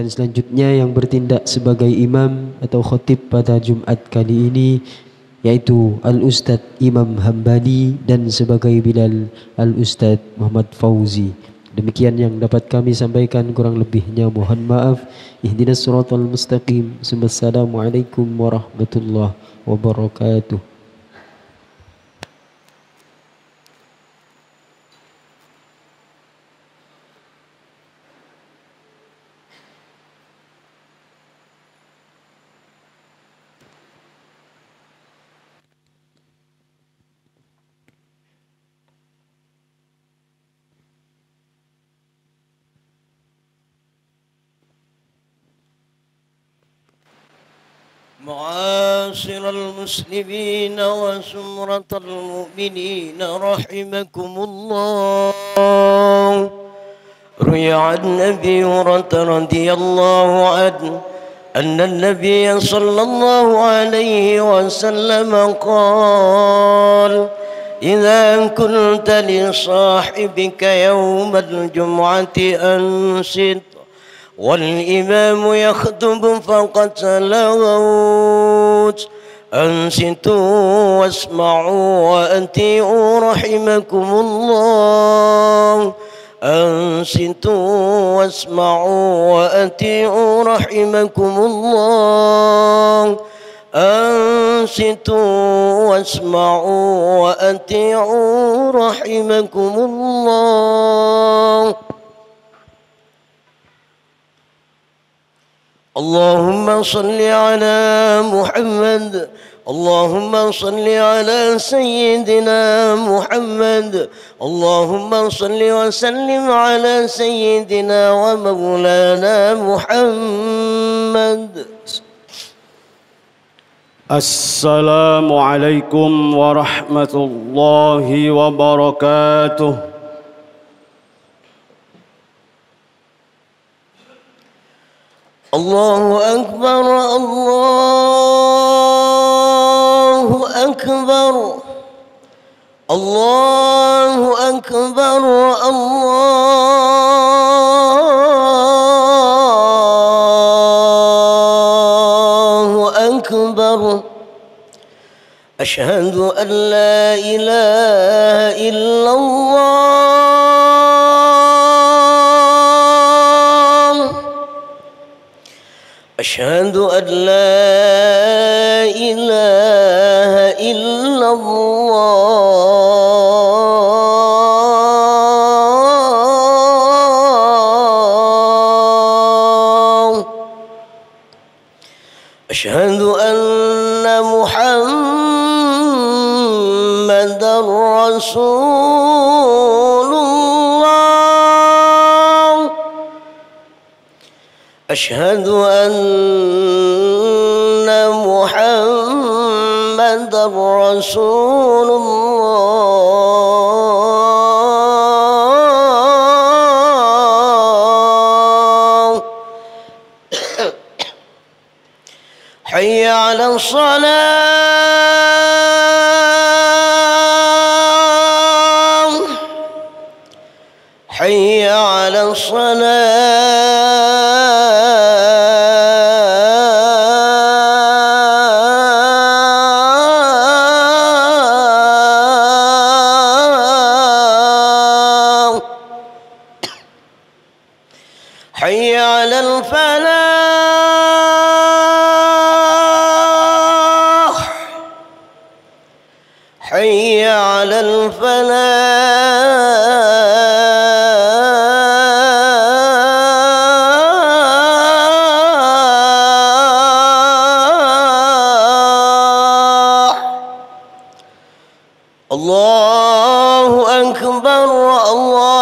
Dan selanjutnya yang bertindak sebagai imam atau khotib pada Jumat kali ini yaitu Al-Ustadz Imam Hambali dan sebagai Bilal Al-Ustadz Muhammad Fauzi. Demikian yang dapat kami sampaikan, kurang lebihnya mohon maaf. Ihdinas siratal mustaqim. Assalamualaikum warahmatullahi wabarakatuh. معاشر المسلمين وسمرة المؤمنين رحمكم الله. روي عن أبي هريرة رضي الله عنه أن النبي صلى الله عليه وسلم قال: إذا كنت لصاحبك يوم الجمعة أنصت والإمام يخطب فقد لغوت، أنصتوا واسمعوا وأطيعوا رحمكم الله. أنصتوا واسمعوا وأطيعوا رحمكم الله. أنصتوا واسمعوا وأطيعوا رحمكم الله. اللهم صل على محمد. اللهم صل على سيدنا محمد. اللهم صل وسلم على سيدنا ومولانا محمد. السلام عليكم ورحمة الله وبركاته. الله أكبر الله أكبر الله أكبر الله أكبر. أشهد أن لا إله إلا الله. أشهد أن لا إله إلا الله. أشهد أن محمدًا رسول الله. أشهد أن محمدًا رسول الله. حي على الصلاة. حي على الصلاة. حي على الفلاح. حي على الفلاح. الله أكبر الله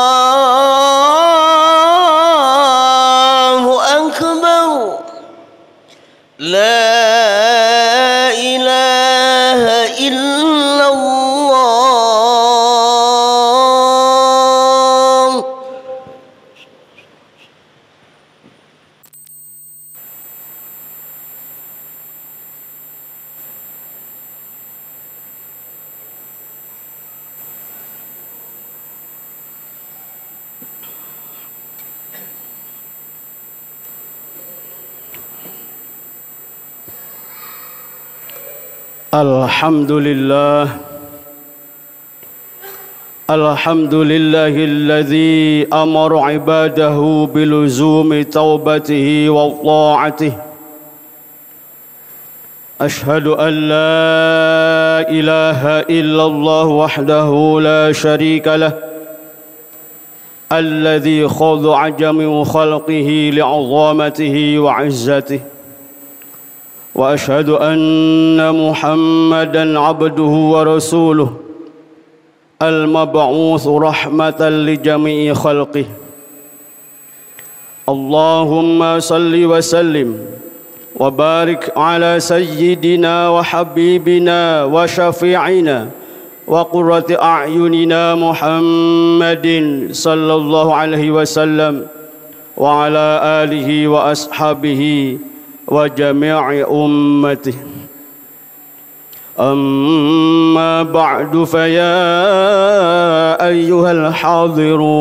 أكبر. لا إله إلا الله. الحمد لله الحمد لله الذي أمر عباده بلزوم توبته وطاعته أشهد أن لا إله إلا الله وحده لا شريك له الذي خضع جميع خلقه لعظمته وعزته وأشهد أن محمدًا عبده ورسوله المبعوث رحمة لجميع خلقه اللهم صل وسلم وبارك على سيدنا وحبيبنا وشفيعنا وقرة أعيننا محمد صلى الله عليه وسلم وعلى آله وأصحابه وجميع أمته أما بعد فيا أيها الحاضرون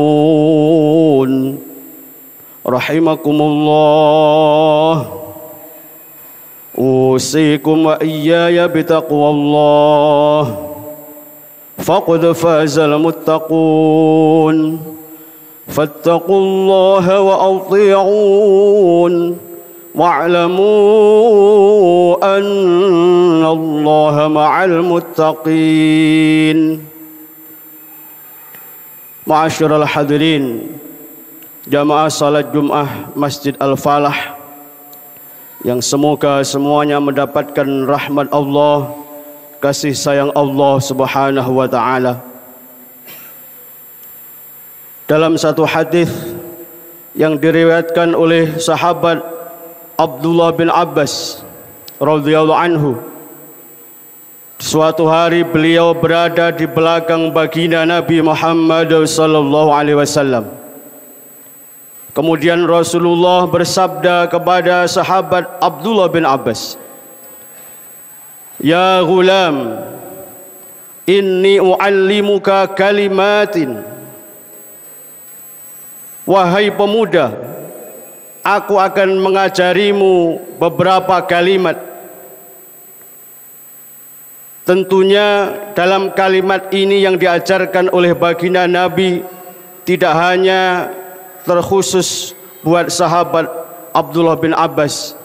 رحمكم الله أوصيكم وإياي بتقوى الله فقد فاز المتقون فاتقوا الله وأطيعون واعلموا أن الله مع المتقين. Ma'asyiral hadirin, jamaah salat Jumat Masjid Al-Falah yang semoga semuanya mendapatkan rahmat Allah, kasih sayang Allah Subhanahu wa taala. Dalam satu hadis yang diriwayatkan oleh sahabat Abdullah bin Abbas radhiyallahu anhu, suatu hari beliau berada di belakang baginda Nabi Muhammad sallallahu alaihi wasallam. Kemudian Rasulullah bersabda kepada sahabat Abdullah bin Abbas, "Ya ghulam, inni u'allimuka kalimatin." Wahai pemuda, aku akan mengajarimu beberapa kalimat. Tentunya dalam kalimat ini yang diajarkan oleh baginda Nabi tidak hanya terkhusus buat sahabat Abdullah bin Abbas,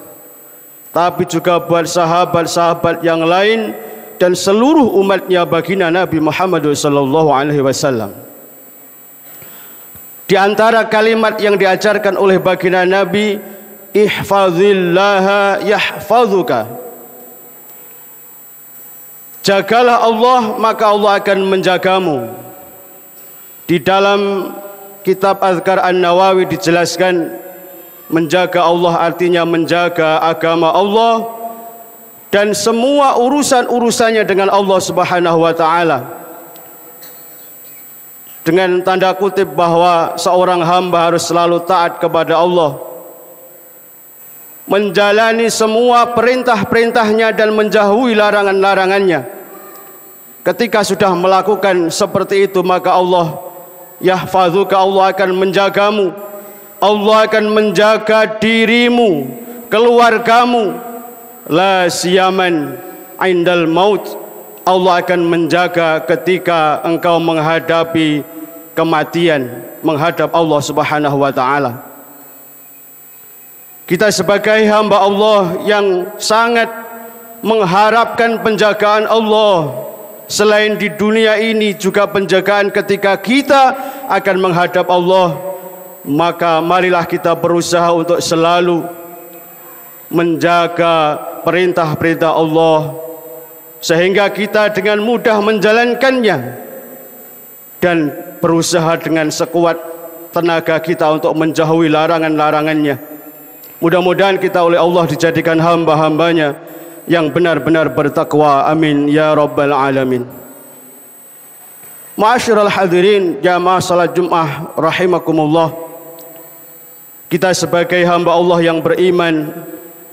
tapi juga buat sahabat-sahabat yang lain dan seluruh umatnya baginda Nabi Muhammad SAW. Di antara kalimat yang diajarkan oleh baginda Nabi, ihfazillaha yahfazuka. Jagalah Allah, maka Allah akan menjagamu. Di dalam kitab Azkar An-Nawawi dijelaskan, menjaga Allah artinya menjaga agama Allah dan semua urusan-urusannya dengan Allah Subhanahu wa taala. Dengan tanda kutip bahwa seorang hamba harus selalu taat kepada Allah, menjalani semua perintah-perintahnya dan menjauhi larangan-larangannya. Ketika sudah melakukan seperti itu, maka Allah yahfazuka, Allah akan menjagamu. Allah akan menjaga dirimu, keluargamu. La siyaman indal maut, Allah akan menjaga ketika engkau menghadapi kematian, menghadap Allah Subhanahu wa taala. Kita sebagai hamba Allah yang sangat mengharapkan penjagaan Allah, selain di dunia ini juga penjagaan ketika kita akan menghadap Allah, maka marilah kita berusaha untuk selalu menjaga perintah-perintah Allah sehingga kita dengan mudah menjalankannya dan berusaha dengan sekuat tenaga kita untuk menjauhi larangan-larangannya. Mudah-mudahan kita oleh Allah dijadikan hamba-hambanya yang benar-benar bertakwa. Amin ya rabbal alamin. Ma'asyiral hadirin jamaah salat Jumat rahimakumullah. Kita sebagai hamba Allah yang beriman,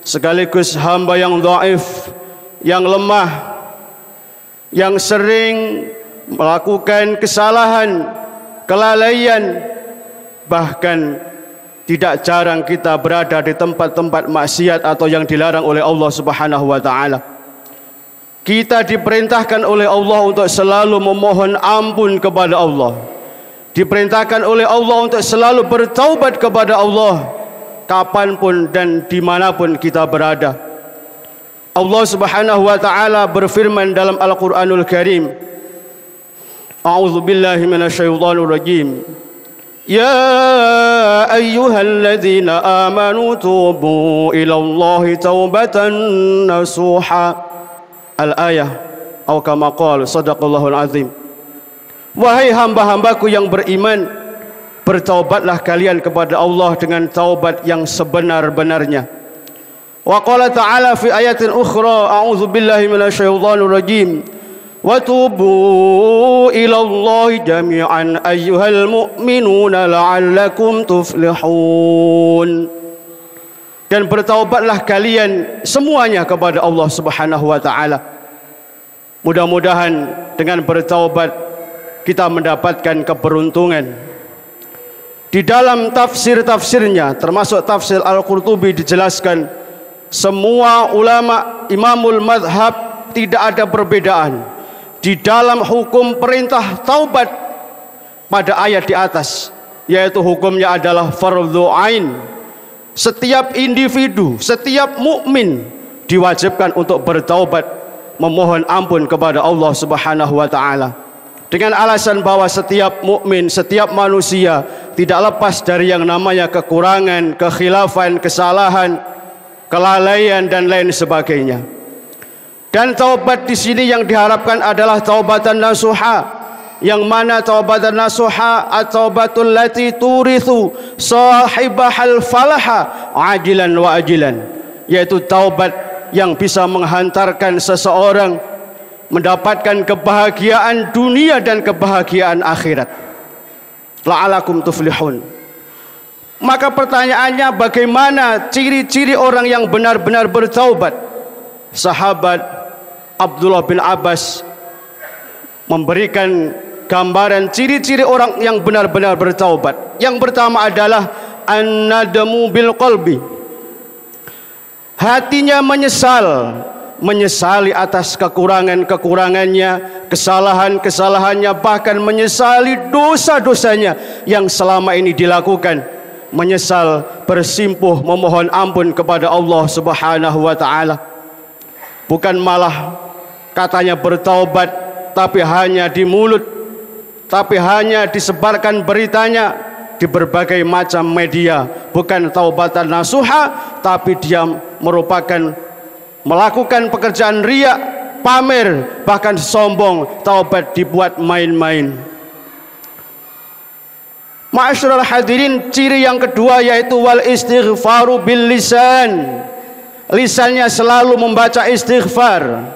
sekaligus hamba yang dhaif, yang lemah, yang sering melakukan kesalahan, kelalaian, bahkan tidak jarang kita berada di tempat-tempat maksiat atau yang dilarang oleh Allah Subhanahu wa taala. Kita diperintahkan oleh Allah untuk selalu memohon ampun kepada Allah. Diperintahkan oleh Allah untuk selalu bertaubat kepada Allah kapanpun dan dimanapun kita berada. Allah Subhanahu wa ta'ala berfirman dalam Al-Quranul Karim, A'udzu billahi minasyaitonir rajim. Ya ayyuhalladzina amanu tubu ilallahi taubatan nasuha. Al-ayah atau kama qala sadaqallahul azim. Wahai hamba-hambaku yang beriman, bertaubatlah kalian kepada Allah dengan taubat yang sebenar-benarnya. Wa qala ta'ala fi ayatin ukhra, a'udzu billahi minasyaitonir rajim. Wa tubu ilallahi jami'an ayyuhal mu'minuna la'allakum tuflihun. Dan bertaubatlah kalian semuanya kepada Allah Subhanahu wa ta'ala. Mudah-mudahan dengan bertaubat kita mendapatkan keberuntungan. Di dalam tafsir-tafsirnya termasuk tafsir Al-Qurtubi dijelaskan, semua ulama imamul madhab tidak ada perbedaan di dalam hukum perintah taubat pada ayat di atas, yaitu hukumnya adalah fardhu ain. Setiap individu, setiap mukmin diwajibkan untuk bertaubat, memohon ampun kepada Allah Subhanahu wa ta'ala, dengan alasan bahwa setiap mukmin, setiap manusia tidak lepas dari yang namanya kekurangan, kekhilafan, kesalahan, kelalaian dan lain sebagainya. Dan taubat di sini yang diharapkan adalah taubatan nasuha, yang mana taubatan nasuha at-taubatul lati turithu sahibahal falaha ajilan wa ajilan, yaitu taubat yang bisa menghantarkan seseorang mendapatkan kebahagiaan dunia dan kebahagiaan akhirat. La'alakum tuflihun. Maka pertanyaannya, bagaimana ciri-ciri orang yang benar-benar bertaubat? Sahabat Abdullah bin Abbas memberikan gambaran ciri-ciri orang yang benar-benar bertaubat. Yang pertama adalah an-nadamu bil qalbi. Hatinya menyesali atas kekurangan-kekurangannya, kesalahan-kesalahannya, bahkan menyesali dosa-dosanya yang selama ini dilakukan. Menyesal, bersimpuh, memohon ampun kepada Allah Subhanahu wa ta'ala. Bukan malah katanya bertaubat tapi hanya di mulut, tapi hanya disebarkan beritanya di berbagai macam media. Bukan taubatan nasuha, tapi dia merupakan melakukan pekerjaan riya, pamer, bahkan sombong. Taubat dibuat main-main. Ma'asyiral hadirin, ciri yang kedua yaitu wal istighfaru bil lisan. Lisannya selalu membaca istighfar,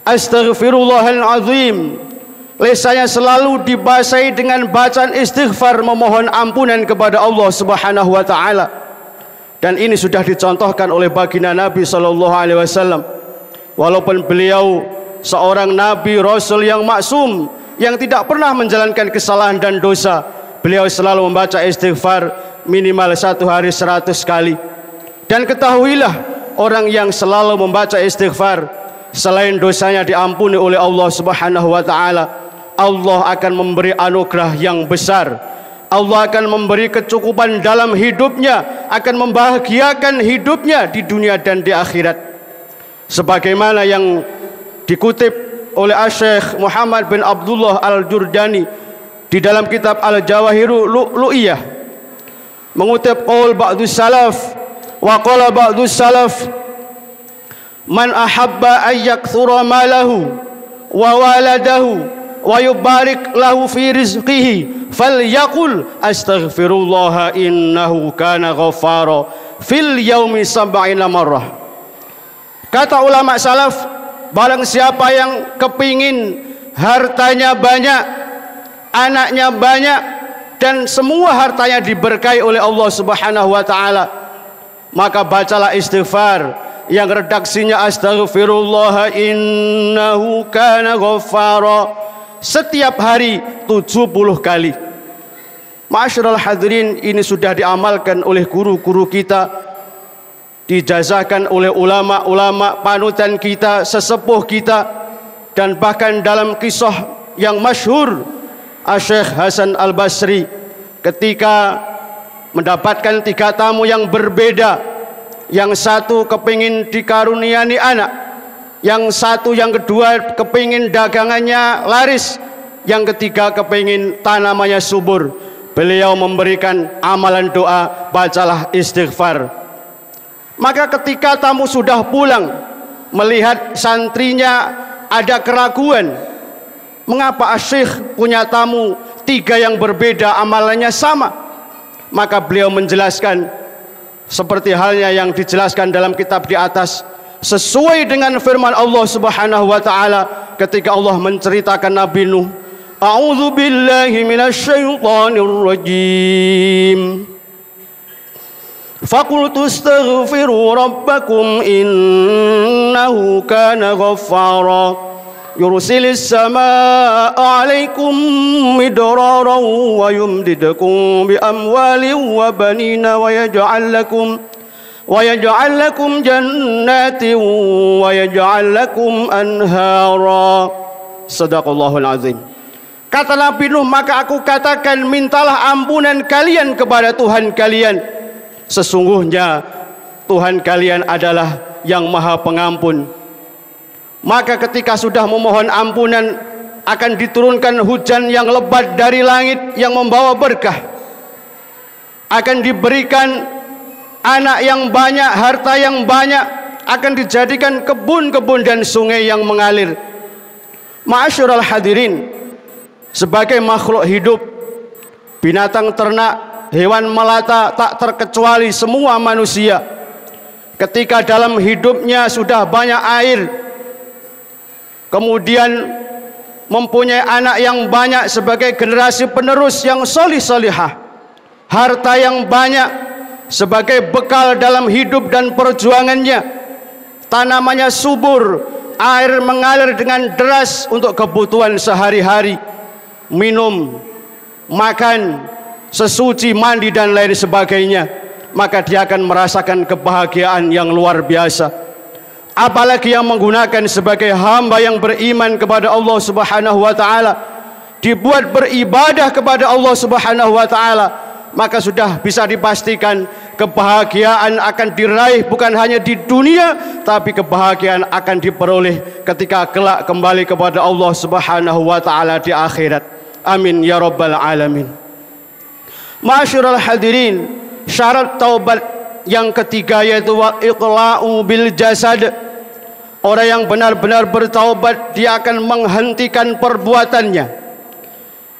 astaghfirullahal azim. Lisannya selalu dibasahi dengan bacaan istighfar, memohon ampunan kepada Allah Subhanahu wa ta'ala. Dan ini sudah dicontohkan oleh baginda Nabi sallallahu alaihi wasallam. Walaupun beliau seorang nabi rasul yang maksum, yang tidak pernah menjalankan kesalahan dan dosa, beliau selalu membaca istighfar minimal 1 hari 100 kali. Dan ketahuilah, orang yang selalu membaca istighfar, selain dosanya diampuni oleh Allah Subhanahu wa ta'ala, Allah akan memberi anugerah yang besar. Allah akan memberi kecukupan dalam hidupnya, akan membahagiakan hidupnya di dunia dan di akhirat. Sebagaimana yang dikutip oleh Syekh Muhammad bin Abdullah Al-Jurdani di dalam kitab Al-Jawahirul Lu'iyah, mengutip qaul ba'dus salaf, wa qala ba'dus salaf, man ahabba an yakthura malahu wa waladahu wa yubarik lahu fi rizqihi falyaqul astaghfirullah innahu kana ghaffara fil yaumi 70 marrah. Kata ulama salaf, barang siapa yang kepingin hartanya banyak, anaknya banyak, dan semua hartanya diberkahi oleh Allah Subhanahu wa ta'ala, maka bacalah istighfar yang redaksinya astaghfirullah innahu kana ghaffara setiap hari 70 kali. Ma'asyiral hadirin, ini sudah diamalkan oleh guru-guru kita dijazahkan oleh ulama-ulama panutan kita, sesepuh kita, dan bahkan dalam kisah yang masyhur Syekh Hasan Al-Basri ketika mendapatkan 3 tamu yang berbeda. Yang satu kepingin dikaruniai anak, yang satu, yang kedua kepingin dagangannya laris, yang ketiga kepingin tanamannya subur. Beliau memberikan amalan doa, bacalah istighfar. Maka ketika tamu sudah pulang, melihat santrinya ada keraguan, mengapa Syekh punya tamu 3 yang berbeda, amalannya sama? Maka beliau menjelaskan seperti halnya yang dijelaskan dalam kitab di atas, sesuai dengan firman Allah Subhanahu wa taala ketika Allah menceritakan Nabi Nuh, A'udzu billahi minasyaitonir rajim. Faqultu astaghfiru rabbakum innahu kana ghaffara yursilis samaa'a 'alaikum midraran wa yumdidukum bi amwalin wa banina wa yaj'al lakum jannatin wa yaj'al lakum anhara. Shadaqallahul azim. Kata Nabi Nuh, maka aku katakan, mintalah ampunan kalian kepada Tuhan kalian. Sesungguhnya Tuhan kalian adalah yang Maha Pengampun. Maka ketika sudah memohon ampunan, akan diturunkan hujan yang lebat dari langit yang membawa berkah. Akan diberikan anak yang banyak, harta yang banyak, akan dijadikan kebun-kebun dan sungai yang mengalir. Ma'asyiral hadirin, sebagai makhluk hidup, binatang ternak, hewan melata, tak terkecuali semua manusia, ketika dalam hidupnya sudah banyak air, kemudian mempunyai anak yang banyak sebagai generasi penerus yang solih-solihah, harta yang banyak sebagai bekal dalam hidup dan perjuangannya, tanamannya subur, air mengalir dengan deras untuk kebutuhan sehari-hari, minum, makan, sesuci, mandi dan lain sebagainya, maka dia akan merasakan kebahagiaan yang luar biasa. Apalagi yang menggunakan sebagai hamba yang beriman kepada Allah Subhanahu wa taala, dibuat beribadah kepada Allah Subhanahu wa taala, maka sudah bisa dipastikan kebahagiaan akan diraih bukan hanya di dunia, tapi kebahagiaan akan diperoleh ketika kelak kembali kepada Allah Subhanahu wa taala di akhirat. Amin ya rabbal alamin. Ma'asyiral hadirin, syarat taubat yang ketiga yaitu iqla'u bil jasad. Orang yang benar-benar bertaubat, dia akan menghentikan perbuatannya.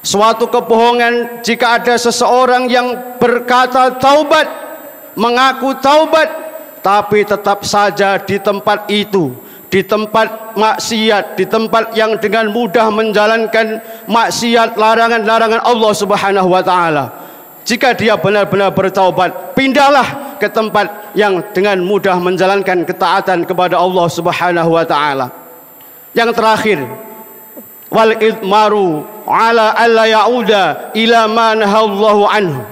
Suatu kebohongan, jika ada seseorang yang berkata taubat, mengaku taubat, tapi tetap saja di tempat itu, di tempat maksiat, di tempat yang dengan mudah menjalankan maksiat, larangan-larangan Allah Subhanahu wa taala. Jika dia benar-benar bertaubat, pindahlah ke tempat yang dengan mudah menjalankan ketaatan kepada Allah Subhanahu wa taala. Yang terakhir, wal idmaru ala alla yauda ila ma nahallahu anhu.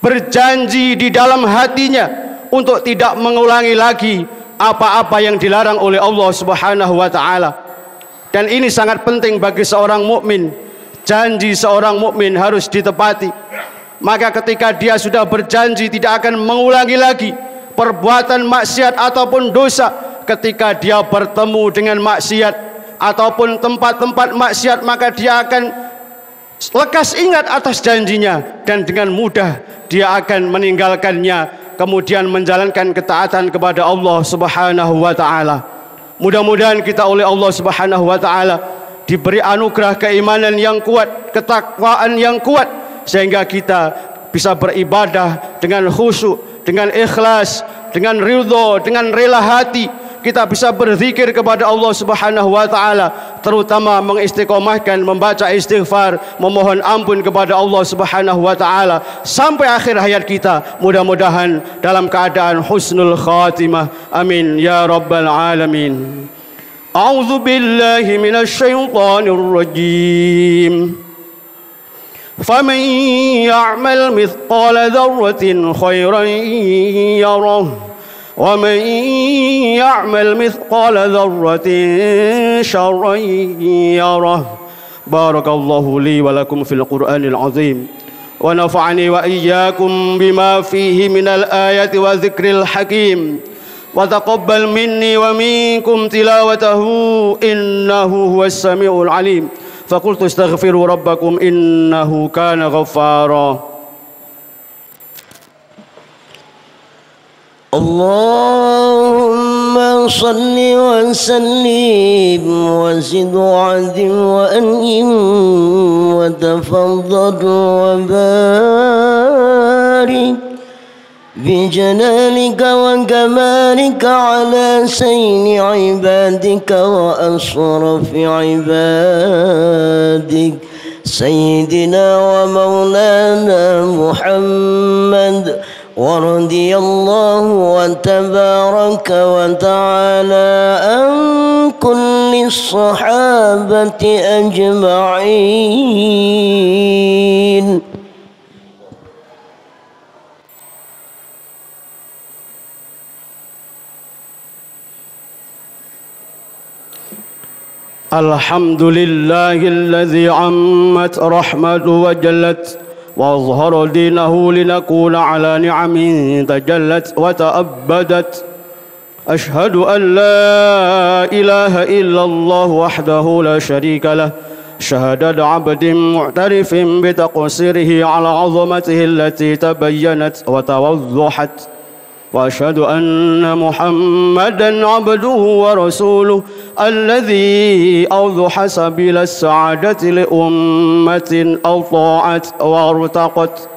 Berjanji di dalam hatinya untuk tidak mengulangi lagi apa-apa yang dilarang oleh Allah Subhanahu wa taala. Dan ini sangat penting bagi seorang mukmin. Janji seorang mukmin harus ditepati. Maka ketika dia sudah berjanji tidak akan mengulangi lagi perbuatan maksiat ataupun dosa, ketika dia bertemu dengan maksiat ataupun tempat-tempat maksiat, maka dia akan lekas ingat atas janjinya dan dengan mudah dia akan meninggalkannya, kemudian menjalankan ketaatan kepada Allah Subhanahu wa taala. Mudah-mudahan kita oleh Allah Subhanahu wa taala diberi anugerah keimanan yang kuat, ketakwaan yang kuat, sehingga kita bisa beribadah dengan khusyuk, dengan ikhlas, dengan ridho, dengan rela hati. Kita bisa berzikir kepada Allah Subhanahu wa taala, terutama mengistiqomahkan membaca istighfar, memohon ampun kepada Allah Subhanahu wa taala sampai akhir hayat kita. Mudah-mudahan dalam keadaan husnul khatimah. Amin ya rabbal alamin. A'udzu billahi minasyaitonir rajim. فمن يعمل مثقال ذرة خيرا يره ومن يعمل مثقال ذرة شرا يره. بارك الله لي ولكم في القرآن العظيم ونفعني وإياكم بما فيه من الآيات وذكر الحكيم وتقبل مني ومنكم تلاوته إنه هو السميع العليم. فقلت استغفروا ربكم إنه كان غفارا. اللهم صل وسلم وزد وعدم وأنعم وتفضل وبارك بجلالك وكمالك على سيد عبادك وأشرف عبادك سيدنا ومولانا محمد، ورضي الله وتبارك وتعالى عن كل الصحابة أجمعين. الحمد لله الذي عمت رحمته وجلت وأظهر دينه لنكون على نعم تجلت وتأبدت. أشهد أن لا إله إلا الله وحده لا شريك له شهادة عبد معترف بتقصيره على عظمته التي تبينت وتوضحت. وأشهد أن محمدًا عبده ورسوله الذي أوضح سبيل السعادة لأمة أطاعت وارتقت.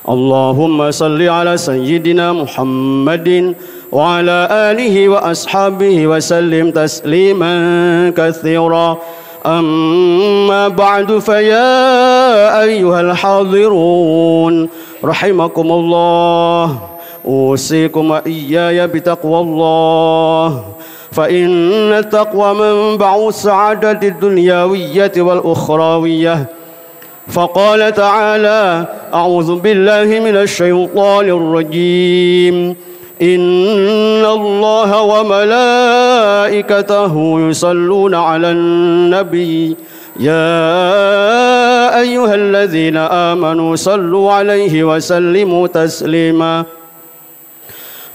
اللهم صل على سيدنا محمد وعلى آله وأصحابه وسلم تسليما كثيرا. أما بعد فيا أيها الحاضرون رحمكم الله، أوصيكم وإياي بتقوى الله، فإن التقوى منبع السعادة الدنيوية والأخروية. فقال تعالى: أعوذ بالله من الشيطان الرجيم، إن الله وملائكته يصلون على النبي يا أيها الذين آمنوا صلوا عليه وسلموا تسليما.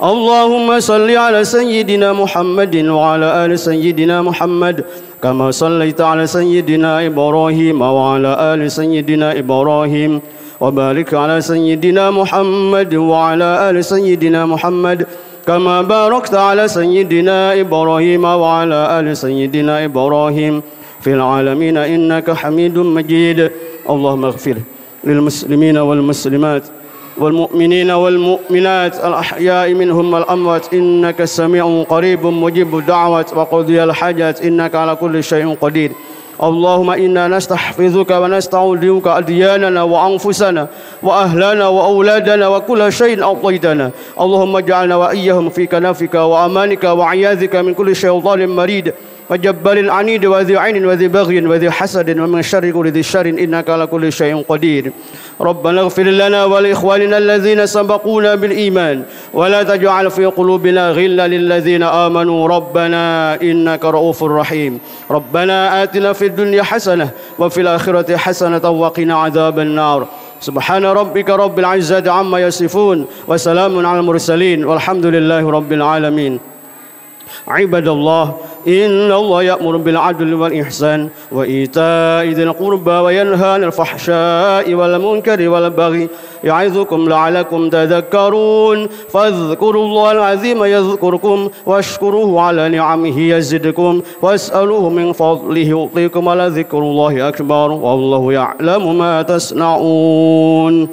اللهم صل على سيدنا محمد وعلى آل سيدنا محمد كما صليت على سيدنا إبراهيم وعلى آل سيدنا إبراهيم، وبارك على سيدنا محمد وعلى آل سيدنا محمد كما باركت على سيدنا إبراهيم وعلى آل سيدنا إبراهيم في العالمين إنك حميد مجيد. اللهم اغفر للمسلمين والمسلمات والمؤمنين والمؤمنات الأحياء منهم والأموات إنك سميع قريب مجيب الدعوات وقضي الحاجات إنك على كل شيء قدير. اللهم إنا نستحفظك ونستودعك أدياننا وأنفسنا وأهلنا وأولادنا وكل شيء أعطيتنا. اللهم اجعلنا وإياهم في كنفك وأمانك وعياذك من كل شيطان مريد وجبار عنيد وذي عين وذي بغي وذي حسد ومن شر كل ذي شر إنك على كل شيء قدير. ربنا اغفر لنا ولإخواننا الذين سبقونا بالإيمان ولا تجعل في قلوبنا غلا للذين آمنوا ربنا إنك رؤوف رحيم. ربنا آتنا في الدنيا حسنة وفي الآخرة حسنة وقنا عذاب النار. سبحان ربك رب العزة عما يصفون وسلام على المرسلين والحمد لله رب العالمين. عباد الله، إن الله يأمر بالعدل والإحسان وإيتاء ذي القربى وينهى عن الفحشاء والمنكر والبغي يعظكم لعلكم تذكرون. فاذكروا الله العظيم يذكركم واشكروه على نعمه يزدكم واسألوه من فضله يعطيكم ولذكر الله أكبر والله يعلم ما تصنعون.